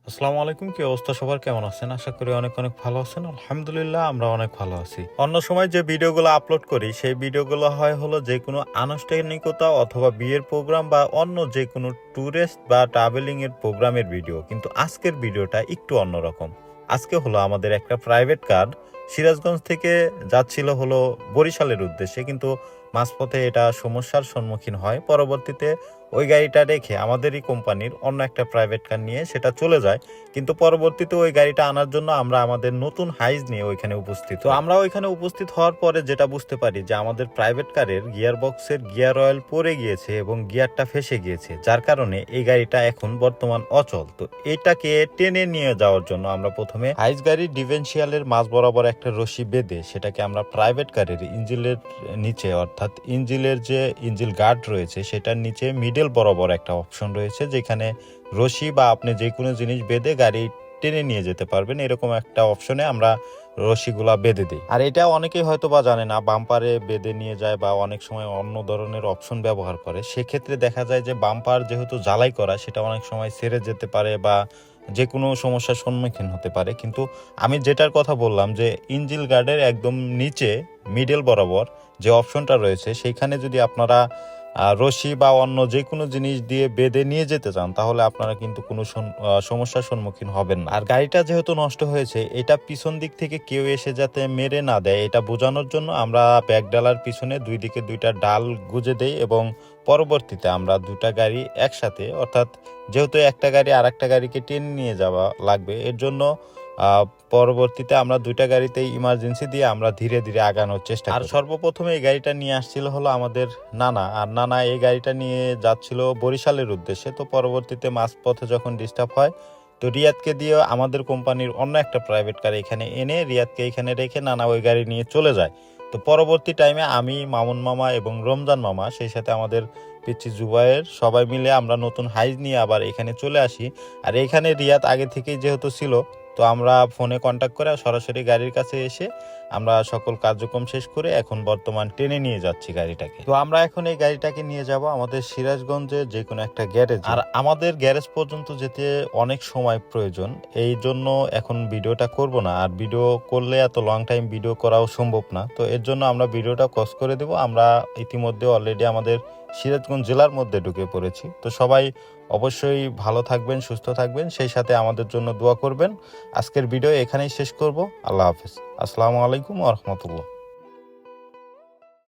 আসসালামু আলাইকুম। কি অবস্থা সবার, কেমন আছেন? আশা করি অনেক অনেক ভালো আছেন। আলহামদুলিল্লাহ আমরা অনেক ভালো আছি। অন্য সময় যে ভিডিওগুলো আপলোড করি সেই ভিডিওগুলো হয় হলো যে কোনো আনুষ্ঠানিকতা অথবা বিয়ের প্রোগ্রাম বা অন্য যে কোনো ট্যুরিস্ট বা ট্রাভেলিং এর প্রোগ্রামের ভিডিও, কিন্তু আজকের ভিডিওটা একটু অন্যরকম। আজকে হলো আমাদের একটা প্রাইভেট কার সিরাজগঞ্জ থেকে যাচ্ছিল হলো বরিশালের উদ্দেশ্যে, কিন্তু মাঝপথে এটা সমস্যার সম্মুখীন হয়। পরবর্তীতে ওই গাড়িটা রেখে আমাদেরই কোম্পানির অন্য একটা প্রাইভেট কার নিয়ে সেটা চলে যায়, কিন্তু পরবর্তীতে ওই গাড়িটা আনার জন্য আমরা আমাদের নতুন হাইজ নিয়ে ওইখানে উপস্থিত। তো আমরা ওইখানে উপস্থিত হওয়ার পরে যেটা বুঝতে পারি যে আমাদের প্রাইভেট কারের গিয়ার বক্সের গিয়ার অয়েল পড়ে গিয়েছে এবং গিয়ারটা ফেসে গিয়েছে, যার কারণে এই গাড়িটা এখন বর্তমান অচল। তো এটাকে টেনে নিয়ে যাওয়ার জন্য আমরা প্রথমে হাইজ গাড়ির ডিফারেন্সিয়ালের মাঝ বরাবর একটা রশি বেঁধে সেটাকে আমরা প্রাইভেট কারের ইঞ্জিনের নিচে, অর্থাৎ ইঞ্জিনের যে ইঞ্জিল গার্ড রয়েছে সেটার নিচে মিডল বরাবর একটা অপশন রয়েছে, যেখানে রশি বা আপনি যে কোনো জিনিস বেঁধে গাড়ি টেনে নিয়ে যেতে পারবেন, এরকম একটা অপশনে আমরা রশিগুলা বেঁধে দিই। আর এটা অনেকেই হয়তো বা জানে না, বাম্পারে বেঁধে নিয়ে যায় বা অনেক সময় অন্য ধরনের অপশন ব্যবহার করে। সেক্ষেত্রে দেখা যায় যে বাম্পার যেহেতু জ্বালাই করা, সেটা অনেক সময় ছেড়ে যেতে পারে বা যে কোনো সমস্যার সম্মুখীন হতে পারে। কিন্তু আমি যেটার কথা বললাম যে ইঞ্জিল গার্ডের একদম নিচে মিডল বরাবর যে অপশনটা রয়েছে, সেইখানে যদি আপনারা রশি বা অন্য যে কোনো জিনিস দিয়ে বেঁধে নিয়ে যেতে চান, তাহলে আপনারা কিন্তু কোনো সমস্যার সম্মুখীন হবেন না। আর গাড়িটা যেহেতু নষ্ট হয়েছে, এটা পিছন দিক থেকে কেউ এসে যাতে মেরে না দেয়, এটা বোঝানোর জন্য আমরা ব্যাক ডালার পিছনে দুই দিকে দুইটা ডাল গুজে দেই এবং পরবর্তীতে আমরা দুটা গাড়ি একসাথে, অর্থাৎ যেহেতু একটা গাড়ি আর একটা গাড়িকে টেনে নিয়ে যাওয়া লাগবে, এর জন্য পরবর্তীতে আমরা দুইটা গাড়িতে ইমার্জেন্সি দিয়ে আমরা ধীরে ধীরে আগানোর চেষ্টা করি। আর সর্বপ্রথমে এই গাড়িটা নিয়ে আসছিল হলো আমাদের নানা, আর নানা এই গাড়িটা নিয়ে যাচ্ছিল বরিশালের উদ্দেশ্যে। তো পরবর্তীতে মাঝপথে যখন ডিস্টার্ব হয়, তো রিয়াদকে দিয়ে আমাদের কোম্পানির অন্য একটা প্রাইভেট কার এখানে এনে রিয়াদকে এখানে রেখে নানা ওই গাড়ি নিয়ে চলে যায়। তো পরবর্তী টাইমে আমি, মামুন মামা এবং রমজান মামা, সেই সাথে আমাদের পিচ্ছি জুবাইয়ের, সবাই মিলে আমরা নতুন হাইজ নিয়ে আবার এখানে চলে আসি। আর এখানে রিয়াদ আগে থেকেই যেহেতু ছিল, তো আমরা ফোনে কন্ট্যাক্ট করে সরাসরি গাড়ির কাছে এসে আমরা সকল কার্যক্রম শেষ করে এখন বর্তমান টেনে নিয়ে যাচ্ছি গাড়িটাকে। তো আমরা এখন এই গাড়িটাকে নিয়ে যাব আমাদের সিরাজগঞ্জে যে কোনো একটা গ্যারেজ, আর আমাদের গ্যারেজ পর্যন্ত যেতে অনেক সময় প্রয়োজন, এই জন্য এখন ভিডিওটা করব না। আর ভিডিও করলে এত লং টাইম ভিডিও করাও সম্ভব না, তো এর জন্য আমরা ভিডিওটা কস করে দেব। আমরা ইতিমধ্যে অলরেডি আমাদের সিরাজগঞ্জ জেলার মধ্যে ঢুকে পড়েছি। তো সবাই অবশ্যই ভালো থাকবেন, সুস্থ থাকবেন, সেই সাথে আমাদের জন্য দোয়া করবেন। আজকের ভিডিও এখানেই শেষ করব। আল্লাহ হাফেজ। আসসালামু আলাইকুম ওয়া রাহমাতুল্লাহ।